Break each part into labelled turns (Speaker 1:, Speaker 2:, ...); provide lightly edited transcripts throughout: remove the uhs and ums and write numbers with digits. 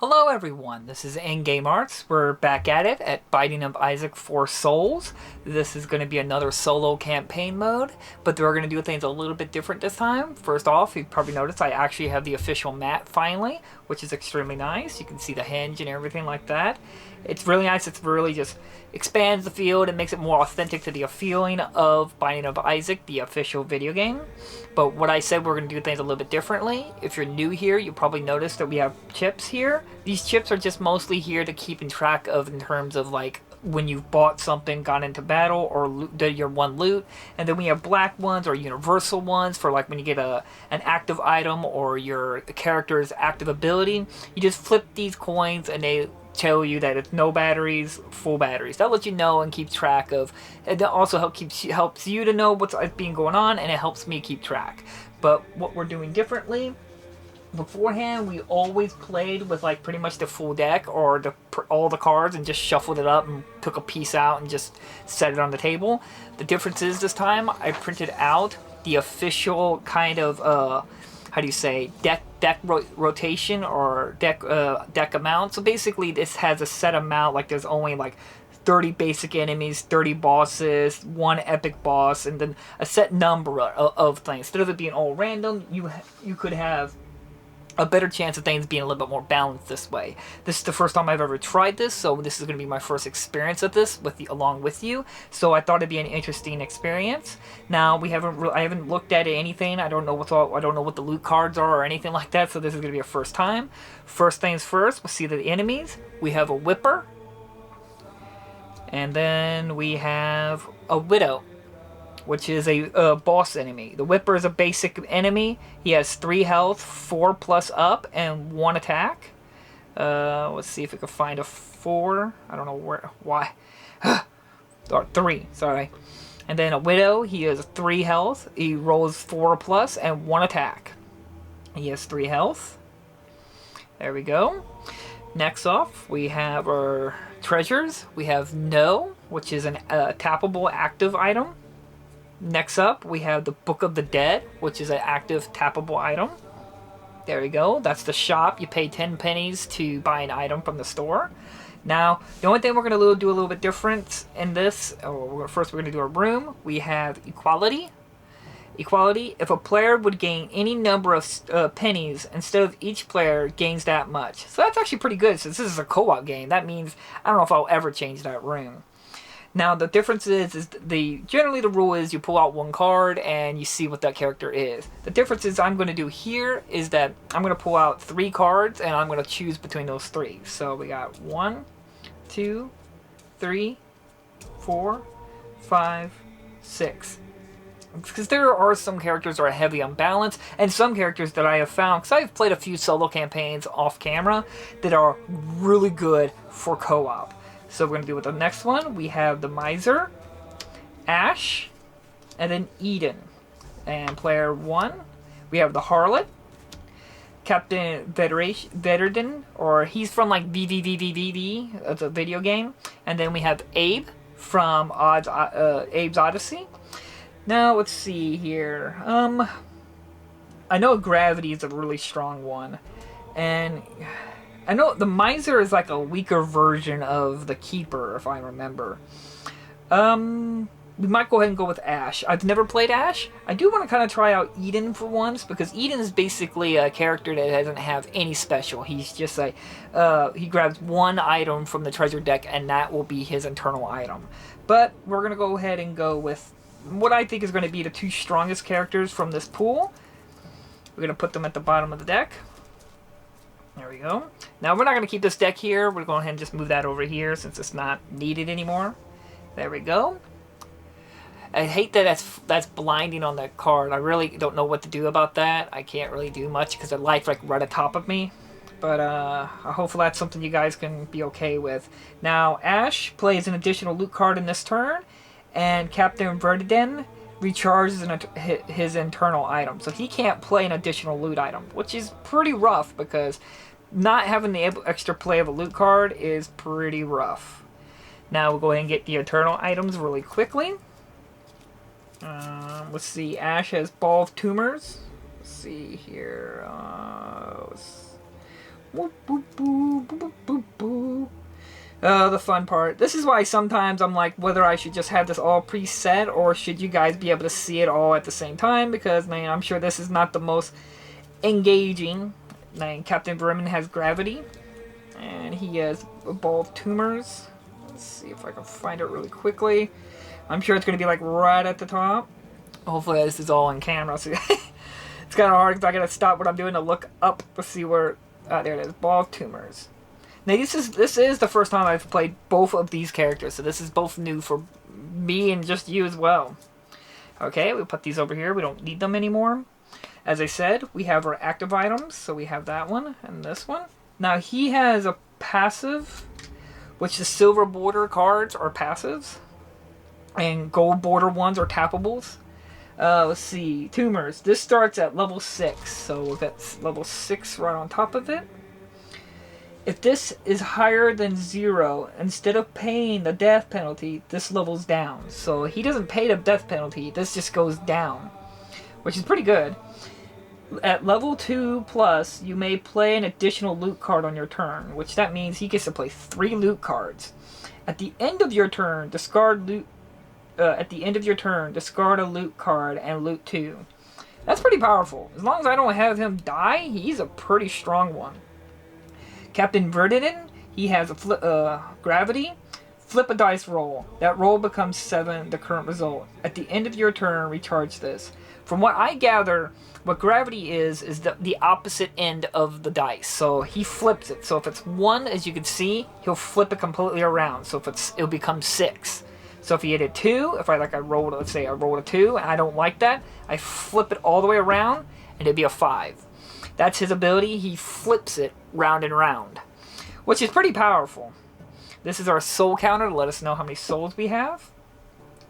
Speaker 1: Hello everyone, this is Endgame Arts. We're back at it at Binding of Isaac 4 Souls. This is going to be another solo campaign mode, but we're going to do things a little bit different this time. First off, you've probably noticed I actually have the official map finally, which is extremely nice. You can see the hinge and everything like that. It's really nice. It's really just expands the field and makes it more authentic to the feeling of Binding of Isaac, the official video game. But what I said, we're going to do things a little bit differently. If you're new here, you'll probably notice that we have chips here. These chips are just mostly here to keep in track of in terms of like when you've bought something, gone into battle, or did your one loot. And then we have black ones or universal ones for like when you get an active item or your character's active ability. You just flip these coins and they tell you that it's no batteries, full batteries. That lets you know and keeps track of. It also helps you to know what's being going on, and it helps me keep track. But what we're doing differently, beforehand we always played with like pretty much the full deck or all the cards and just shuffled it up and took a piece out and just set it on the table. The difference is this time I printed out the official kind of how do you say, deck rotation or deck amount. So basically this has a set amount, like there's only like 30 basic enemies, 30 bosses, one epic boss, and then a set number of things. Instead of it being all random, you could have a better chance of things being a little bit more balanced this way. This is the first time I've ever tried this, so this is going to be my first experience of this along with you. So I thought it'd be an interesting experience. Now I haven't looked at anything. I don't know what the loot cards are or anything like that. So this is going to be a first time. First things first, we'll see the enemies. We have a Whipper, and then we have a Widow, which is a boss enemy. The Whipper is a basic enemy. He has 3 health, 4 plus up, and 1 attack. Let's see if we can find a 4. I don't know why. Or 3, sorry. And then a Widow, he has 3 health. He rolls 4 plus and 1 attack. He has 3 health. There we go. Next off, we have our treasures. We have No, which is a tappable active item. Next up, we have the Book of the Dead, which is an active tappable item. There we go. That's the shop. You pay 10 pennies to buy an item from the store. Now, the only thing we're going to do a little bit different in this, first we're going to do a room. We have Equality. Equality, if a player would gain any number of pennies, instead of each player gains that much. So that's actually pretty good since this is a co-op game. That means, I don't know if I'll ever change that room. Now the difference is generally the rule is you pull out 1 card and you see what that character is. The difference is I'm going to do here is that I'm going to pull out 3 cards and I'm going to choose between those 3. So we got 1, 2, 3, 4, 5, 6. Because there are some characters that are heavy on balance, and some characters that I have found, because I've played a few solo campaigns off camera, that are really good for co-op. So we're going to do with the next one. We have the Miser, Ash, and then Eden. And player 1, we have the Harlot, Captain Veteran, or he's from like VVVVVV, it's a video game. And then we have Abe from Abe's Odyssey. Now let's see here. I know Gravity is a really strong one, and I know the Miser is like a weaker version of the Keeper, if I remember. We might go ahead and go with Ash. I've never played Ash. I do want to kind of try out Eden for once, because Eden is basically a character that doesn't have any special. He's just like, he grabs 1 item from the treasure deck, and that will be his internal item. But we're going to go ahead and go with what I think is going to be the 2 strongest characters from this pool. We're going to put them at the bottom of the deck. There we go. Now we're not going to keep this deck here. We're going to go ahead and just move that over here since it's not needed anymore. There we go. I hate that that's blinding on that card. I really don't know what to do about that. I can't really do much because the light's like right atop of me. But hopefully that's something you guys can be okay with. Now Ash plays an additional loot card in this turn, and Captain Verdiden recharges his internal item. So he can't play an additional loot item, which is pretty rough because not having the extra play of a loot card is pretty rough. Now we'll go ahead and get the internal items really quickly. Let's see, Ash has Ball of Tumors. Let's see here. Boop, boop, boop, boop, boop, boop. The fun part. This is why sometimes I'm like whether I should just have this all preset or should you guys be able to see it all at the same time, because man, I'm sure this is not the most engaging. Man, Captain Vermin has gravity and he has a ball of tumors. Let's see if I can find it really quickly. I'm sure it's going to be like right at the top. Hopefully this is all on camera. So it's kind of hard because I got to stop what I'm doing to look up to see where. There it is. Ball of tumors. Now this is the first time I've played both of these characters, so this is both new for me and just you as well. Okay, we'll put these over here. We don't need them anymore. As I said, we have our active items, so we have that one and this one. Now he has a passive, which the silver border cards are passives, and gold border ones are tappables. Let's see, tumors. This starts at level 6, so we'll get level 6 right on top of it. If this is higher than 0, instead of paying the death penalty, this levels down. So he doesn't pay the death penalty, this just goes down, which is pretty good. At level 2 plus, you may play an additional loot card on your turn, which that means he gets to play 3 loot cards. At the end of your turn, discard loot. At the end of your turn, discard a loot card and loot 2. That's pretty powerful. As long as I don't have him die, he's a pretty strong one. Captain Verdinin, he has a gravity. Flip a dice roll. That roll becomes 7, the current result. At the end of your turn, recharge this. From what I gather, what gravity is the opposite end of the dice. So he flips it. So if it's 1, as you can see, he'll flip it completely around. So if it'll become 6. So if he hit a 2, if I rolled, let's say I rolled a 2 and I don't like that, I flip it all the way around and it'd be a 5. That's his ability. He flips it round and round, which is pretty powerful. This is our soul counter to let us know how many souls we have.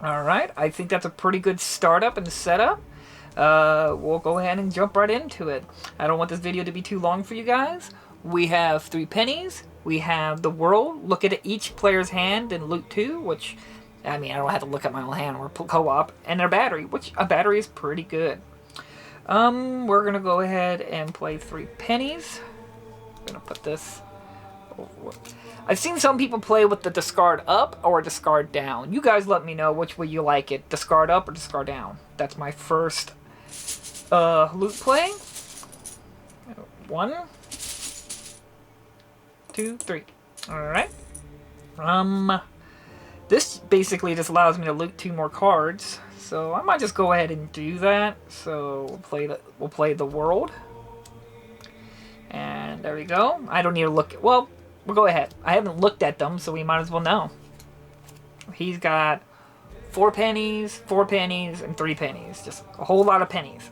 Speaker 1: Alright, I think that's a pretty good startup and setup. We'll go ahead and jump right into it. I don't want this video to be too long for you guys. We have 3 pennies. We have the world. Look at each player's hand and loot 2, which... I mean, I don't have to look at my own hand or co-op, and their battery, which a battery is pretty good. We're gonna go ahead and play 3 pennies. I'm gonna put this over. I've seen some people play with the discard up or discard down. You guys let me know which way you like it, discard up or discard down. That's my first loot play. 1, 2, 3. All right. This basically just allows me to loot 2 more cards, so I might just go ahead and do that. So we'll play the world, and there we go. I don't need to look. Well, we'll go ahead. I haven't looked at them, so we might as well know. He's got 4 pennies, 4 pennies, and 3 pennies. Just a whole lot of pennies.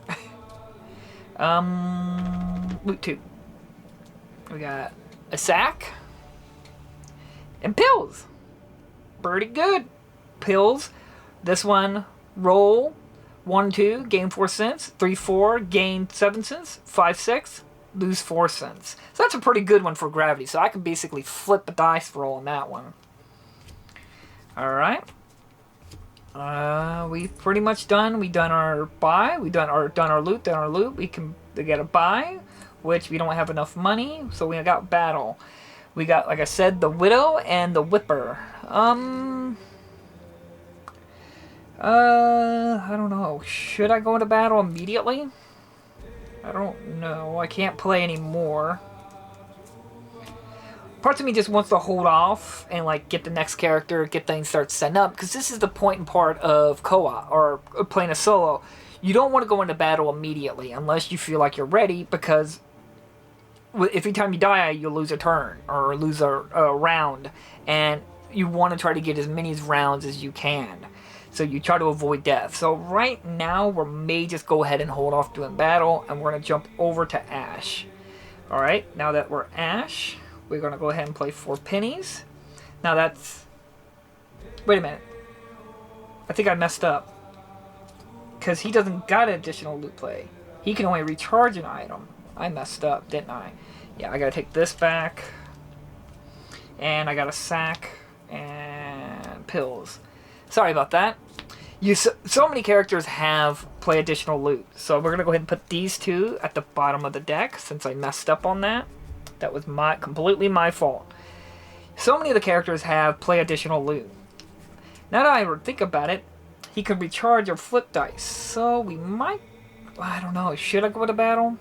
Speaker 1: Loot 2. We got a sack and pills. Pretty good. Pills. This one, roll 1, 2, gain 4 cents. 3, 4, gain 7 cents. 5, 6, lose 4 cents. So that's a pretty good one for gravity. So I can basically flip a dice roll on that one. Alright. We've pretty much done. We've done our buy. We've done our loot. We get a buy, which we don't have enough money. So we got battle. We got, like I said, the Widow and the Whipper. I don't know. Should I go into battle immediately? I don't know. I can't play anymore. Parts of me just wants to hold off and like get the next character, get things start setting up, because this is the point and part of co-op or playing a solo. You don't want to go into battle immediately unless you feel like you're ready, because every time you die, you'll lose a turn or lose a round, and you want to try to get as many rounds as you can. So you try to avoid death. So right now, we may just go ahead and hold off doing battle, and we're going to jump over to Ash. Alright, now that we're Ash, we're going to go ahead and play 4 pennies. Now that's... Wait a minute. I think I messed up. Because he doesn't got an additional loot play. He can only recharge an item. I messed up, didn't I? Yeah, I gotta take this back. And I got a sack and pills. Sorry about that. So many characters have play additional loot. So we're gonna go ahead and put these 2 at the bottom of the deck since I messed up on that. That was completely my fault. So many of the characters have play additional loot. Now that I think about it, he can recharge or flip dice. So we might... I don't know. Should I go to battle?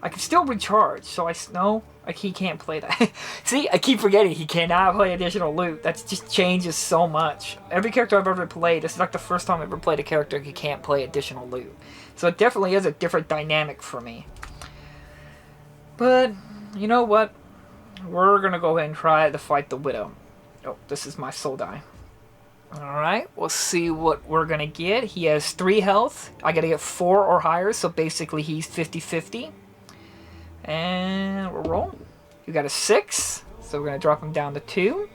Speaker 1: I can still recharge. So no, like he can't play that. See, I keep forgetting he cannot play additional loot. That just changes so much. Every character I've ever played, this is like the first time I've ever played a character who can't play additional loot. So it definitely is a different dynamic for me. But, you know what? We're going to go ahead and try to fight the Widow. Oh, this is my soul die. Alright, we'll see what we're going to get. He has 3 health. I got to get 4 or higher, so basically he's 50-50. And we'll roll. We got a 6, so we're going to drop him down to 2.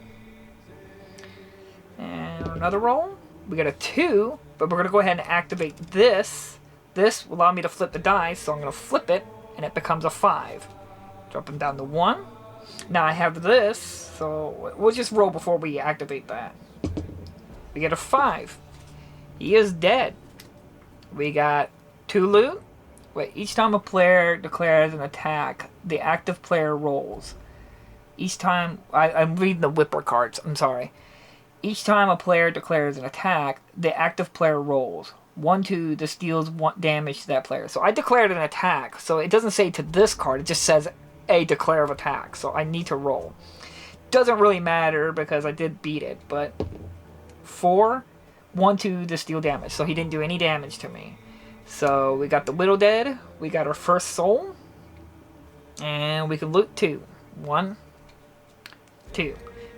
Speaker 1: And another roll. We got a 2, but we're going to go ahead and activate this. This will allow me to flip the die, so I'm going to flip it, and it becomes a 5. Drop him down to 1. Now I have this, so we'll just roll before we activate that. We get a 5. He is dead. We got 2 loot. Wait, each time a player declares an attack, the active player rolls. Each time... I'm reading the Whipper cards. I'm sorry. Each time a player declares an attack, the active player rolls. 1-2, this deals 1 damage to that player. So I declared an attack, so it doesn't say to this card. It just says a declare of attack. So I need to roll. Doesn't really matter because I did beat it, but... 4, 1-2 to steal damage. So he didn't do any damage to me. So we got the Widow dead. We got our first soul. And we can loot 2. 1, 2.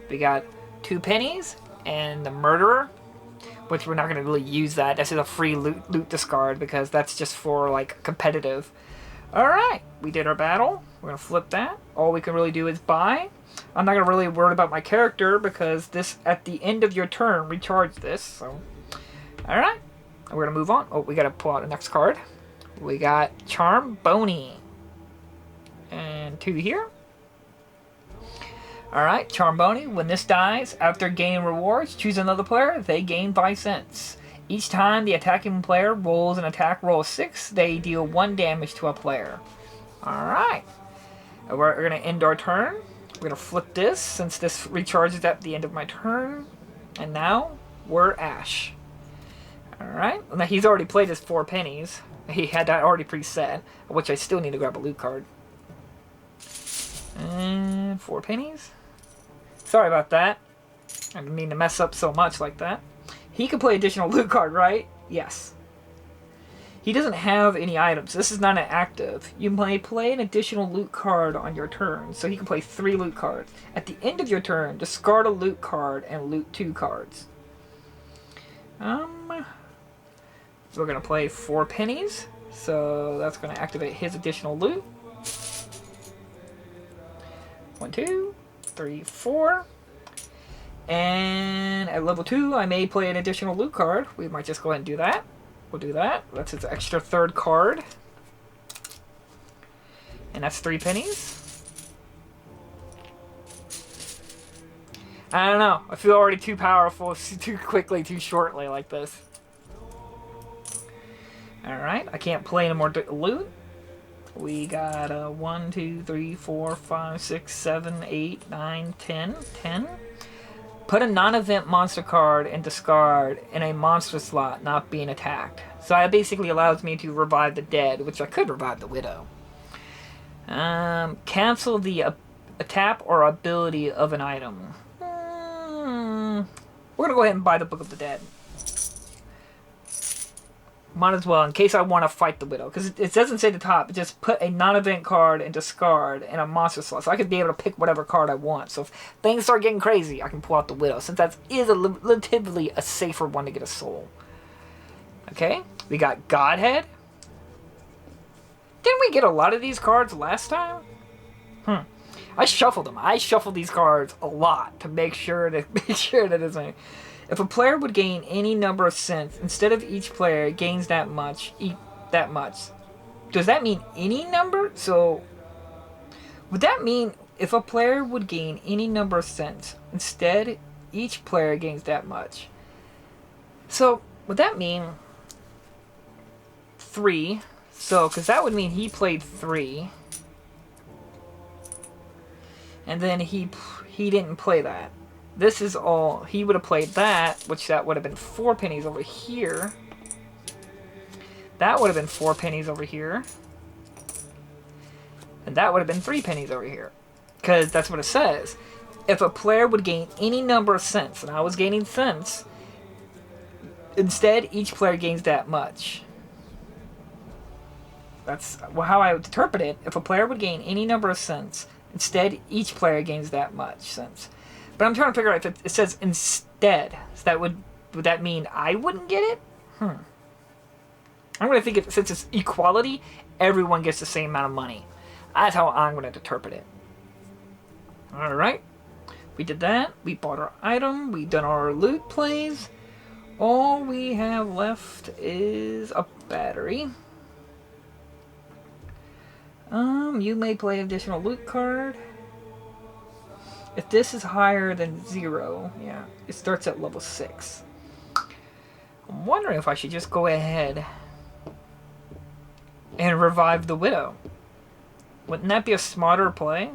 Speaker 1: We got 2 pennies and the Murderer, which we're not going to really use that. This is a free loot discard because that's just for like competitive. Alright, we did our battle. We're going to flip that. All we can really do is buy. I'm not going to really worry about my character because this, at the end of your turn, recharge this. So, alright. We're going to move on. Oh, we got to pull out the next card. We got Charm Boney. And 2 here. Alright, Charm Boney. When this dies, after gaining rewards, choose another player. They gain 5 cents. Each time the attacking player rolls an attack roll of 6, they deal 1 damage to a player. Alright. We're going to end our turn. We're going to flip this since this recharges at the end of my turn. And now we're Ash. Alright. Now he's already played his 4 pennies. He had that already preset, which I still need to grab a loot card. And 4 pennies. Sorry about that. I didn't mean to mess up so much like that. He can play additional loot card, right? Yes. He doesn't have any items. This is not an active. You may play an additional loot card on your turn, so he can play 3 loot cards. At the end of your turn, discard a loot card and loot 2 cards. We're going to play 4 pennies, so that's going to activate his additional loot. 1, 2, 3, 4. And at level 2, I may play an additional loot card. We might just go ahead and do that. We'll do that. That's his extra 3rd card. And that's 3 pennies. I don't know. I feel already too powerful, too quickly, too shortly like this. Alright, I can't play any more loot. We got 1, 2, 3, 4, 5, 6, 7, 8, 9, 10. 10. Put a non-event monster card and discard in a monster slot not being attacked. So that basically allows me to revive the dead, which I could revive the Widow. Cancel the tap or ability of an item. We're going to go ahead and buy the Book of the Dead. Might as well, in case I want to fight the Widow. Because it doesn't say at the top. It just put a non-event card and discard in a monster slot. So I could be able to pick whatever card I want. So if things start getting crazy, I can pull out the Widow. Since that is relatively a safer one to get a soul. Okay. We got Godhead. Didn't we get a lot of these cards last time? I shuffled them. I shuffled these cards a lot to make sure that it's my... If a player would gain any number of cents, instead of each player gains that much, does that mean any number? So, would that mean if a player would gain any number of cents, instead each player gains that much? So, would that mean 3? So, because that would mean he played 3. And then he didn't play that. This is all... He would have played that, which that would have been 4 pennies over here. That would have been 4 pennies over here. And that would have been 3 pennies over here. Because that's what it says. If a player would gain any number of cents, and I was gaining cents, instead each player gains that much. That's how I would interpret it. If a player would gain any number of cents, instead each player gains that much cents. But I'm trying to figure out if it says instead. So that would that mean I wouldn't get it? I'm going to think since it's equality, everyone gets the same amount of money. That's how I'm going to interpret it. Alright. We did that. We bought our item. We done our loot plays. All we have left is a battery. You may play additional loot card. If this is higher than 0, yeah, it starts at level 6. I'm wondering if I should just go ahead and revive the Widow. Wouldn't that be a smarter play?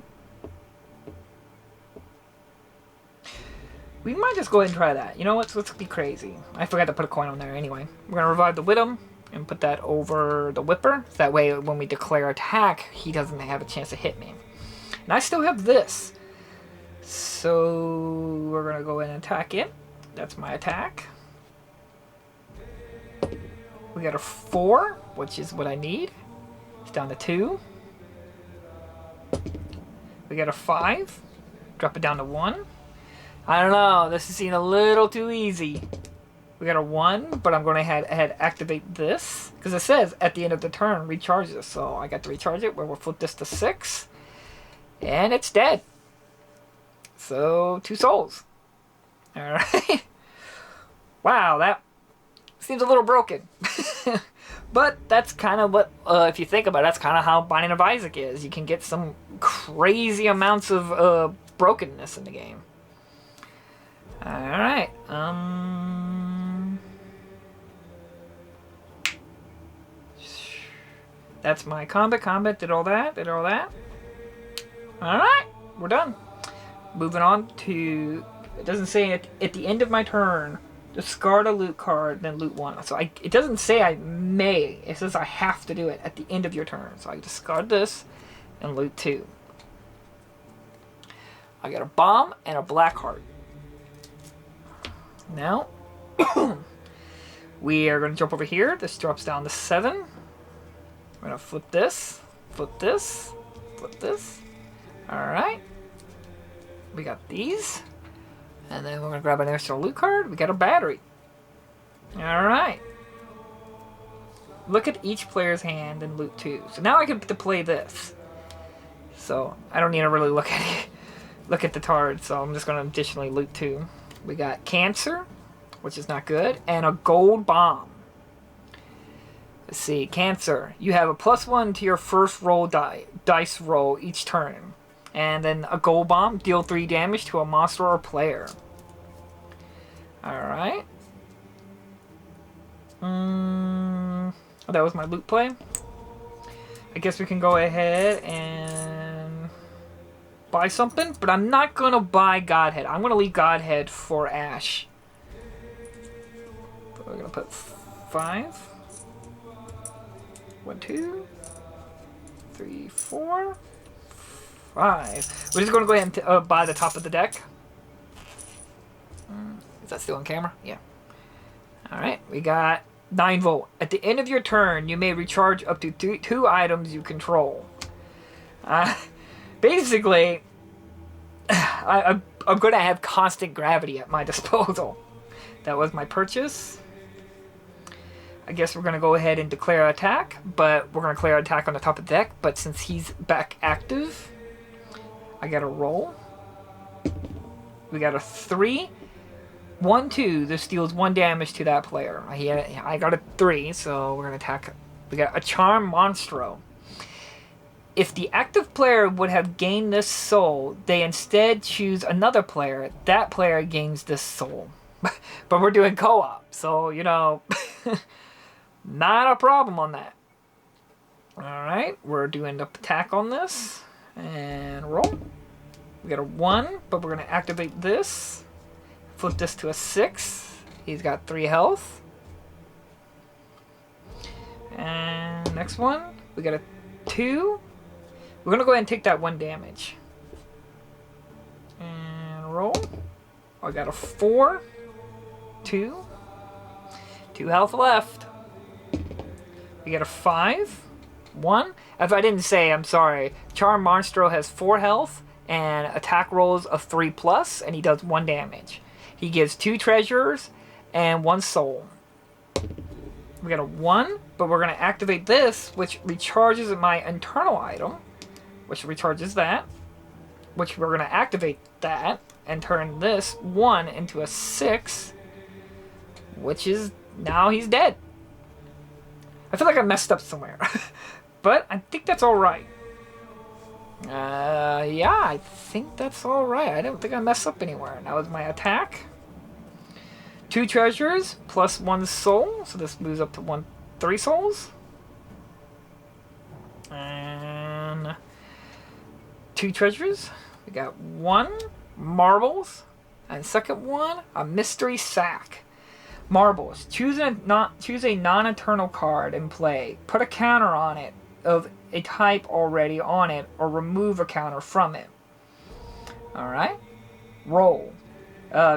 Speaker 1: We might just go ahead and try that. You know what? Let's be crazy. I forgot to put a coin on there anyway. We're going to revive the Widow and put that over the Whipper. That way when we declare attack, he doesn't have a chance to hit me. And I still have this. So we're going to go ahead and attack it. That's my attack. We got a 4, which is what I need. It's down to 2. We got a 5. Drop it down to 1. I don't know. This is seeming a little too easy. We got a 1, but I'm going to ahead activate this. Because it says at the end of the turn, recharge this. So I got to recharge it. We'll flip this to 6. And it's dead. So 2 souls. Alright. Wow, that seems a little broken. But that's kind of what, if you think about it, that's kind of how Binding of Isaac is. You can get some crazy amounts of brokenness in the game. Alright. That's my combat. Combat did all that. Alright. We're done. Moving on to... It doesn't say at the end of my turn, discard a loot card, then loot 1. So it doesn't say I may. It says I have to do it at the end of your turn. So I discard this and loot 2. I got a bomb and a black heart. Now, we are going to jump over here. This drops down to 7. We're going to flip this, flip this, flip this. Alright. We got these. And then we're going to grab an extra loot card. We got a battery. Alright. Look at each player's hand and loot 2. So now I get to play this. So I don't need to really look at it. Look at the card. So I'm just going to additionally loot 2. We got Cancer, which is not good, and a gold bomb. Let's see, Cancer. You have a +1 to your first roll dice roll each turn. And then a gold bomb, deal 3 damage to a monster or player. Alright. That was my loot play. I guess we can go ahead and buy something, but I'm not going to buy Godhead. I'm going to leave Godhead for Ash. We're going to put 5. 1, 2, 3, 4, 5. We're just going to go ahead and buy the top of the deck. Is that still on camera? Yeah. Alright, we got 9 volt. At the end of your turn, you may recharge up to 2 items you control. Basically, I'm going to have constant gravity at my disposal. That was my purchase. I guess we're going to go ahead and declare attack, but we're going to declare attack on the top of the deck. But since he's back active, I got a roll. We got a 3. 1, 2. This deals 1 damage to that player. I got a 3, so we're going to attack. We got a Charm Monstro. If the active player would have gained this soul, they instead choose another player. That player gains this soul. But we're doing co-op, so, you know, not a problem on that. Alright, we're doing the attack on this. And roll. We got a 1, but we're going to activate this. Flip this to a 6. He's got 3 health. And next one, we got a 2. We're going to go ahead and take that 1 damage. And roll. I got a 4. 2. 2 health left. We got a 5. 1. If I didn't say, I'm sorry. Charm Monstro has 4 health and attack rolls of 3+, and he does 1 damage. He gives 2 treasures and 1 soul. We got a 1, but we're going to activate this, which recharges my internal item, which recharges that, which we're going to activate that, and turn this 1 into a 6, which is, now he's dead. I feel like I messed up somewhere, but I think that's alright. Yeah, I think that's alright. I don't think I messed up anywhere. Now is my attack. 2 treasures plus 1 soul, so this moves up to 3 souls. And 2 treasures. We got 1 marbles, and second one a mystery sack. Marbles. Choose a non-eternal card in play. Put a counter on it of a type already on it, or remove a counter from it. All right. Roll.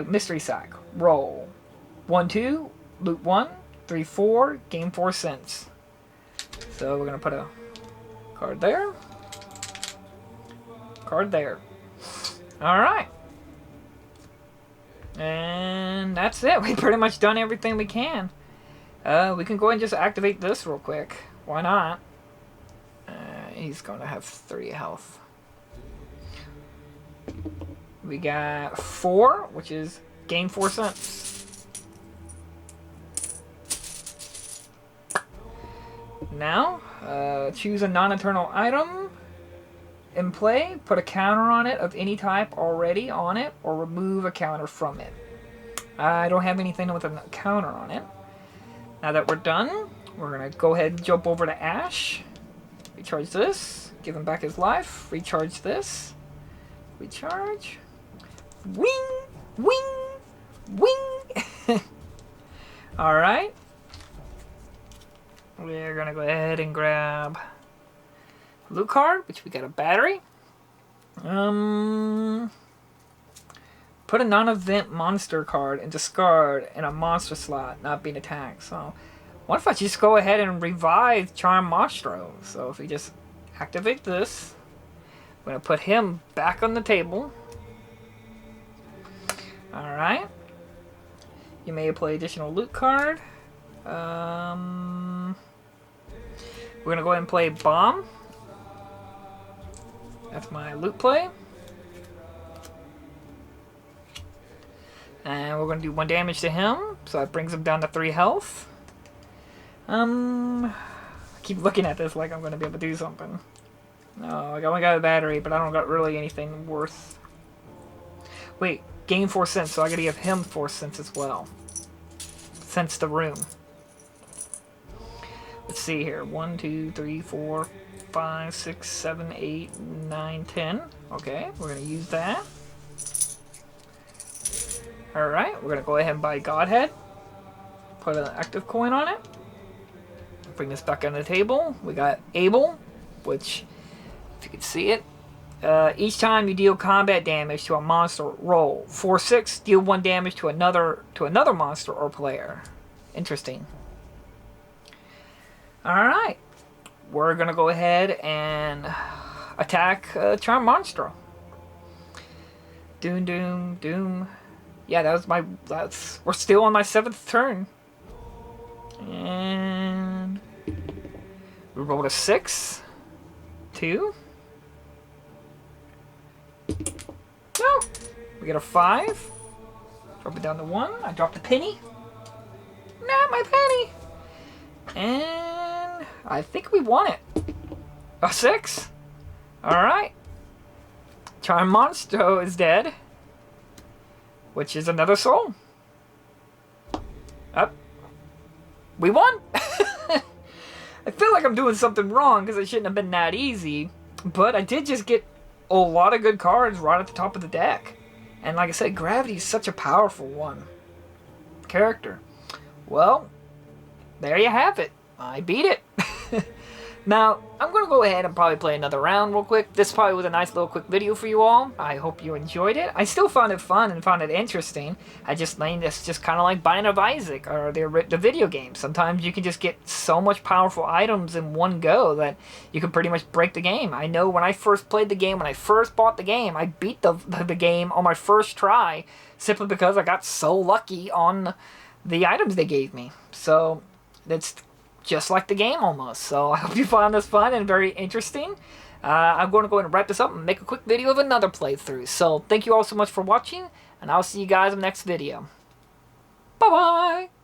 Speaker 1: Mystery sack. Roll. 1, 2, loot 1, 3, 4, gain 4 cents. So we're gonna put a card there. Card there. Alright. And that's it. We pretty much done everything we can. We can go ahead and just activate this real quick. Why not? He's gonna have 3 health. We got 4, which is gain 4 cents. Now, choose a non-eternal item in play, put a counter on it of any type already on it, or remove a counter from it. I don't have anything with a counter on it. Now that we're done, we're going to go ahead and jump over to Ash. Recharge this, give him back his life, recharge this, recharge, wing, wing, wing. Alright. We're gonna go ahead and grab a loot card, which we got a battery. Put a non-event monster card and discard in a monster slot not being attacked. So, what if I just go ahead and revive Charm Monstro? So if we just activate this, I'm gonna put him back on the table. Alright. You may play additional loot card. We're gonna go ahead and play Bomb. That's my loot play. And we're gonna do 1 damage to him, so that brings him down to 3 health. I keep looking at this like I'm gonna be able to do something. No, I only got a battery, but I don't got really anything worth. Wait, gain 4 cents, so I gotta give him 4 cents as well. Sense the room. Let's see here. 1, 2, 3, 4, 5, 6, 7, 8, 9, 10. Okay, we're going to use that. Alright, we're going to go ahead and buy Godhead. Put an active coin on it. Bring this back on the table. We got Able, which, if you can see it, each time you deal combat damage to a monster, roll 4/6, deal 1 damage to another monster or player. Interesting. Alright. We're gonna go ahead and attack Charm Monstro. Doom, doom, doom. Yeah, we're still on my 7th turn. And we rolled a 6. 2. No! We get a 5. Drop it down to 1. I dropped a penny. Not my penny! And I think we won it. A 6. Alright. Charm Monstro is dead. Which is another soul. Up. We won! I feel like I'm doing something wrong because it shouldn't have been that easy. But I did just get a lot of good cards right at the top of the deck. And like I said, Gravity is such a powerful one. Character. Well, there you have it. I beat it. Now, I'm going to go ahead and probably play another round real quick. This probably was a nice little quick video for you all. I hope you enjoyed it. I still found it fun and found it interesting. I just think it's just kind of like Binding of Isaac or the video game. Sometimes you can just get so much powerful items in one go that you can pretty much break the game. I know when I first played the game, when I first bought the game, I beat the game on my first try simply because I got so lucky on the items they gave me. So, that's just like the game almost. So I hope you found this fun and very interesting. I'm going to go ahead and wrap this up and make a quick video of another playthrough. So thank you all so much for watching, and I'll see you guys in the next video. Bye bye!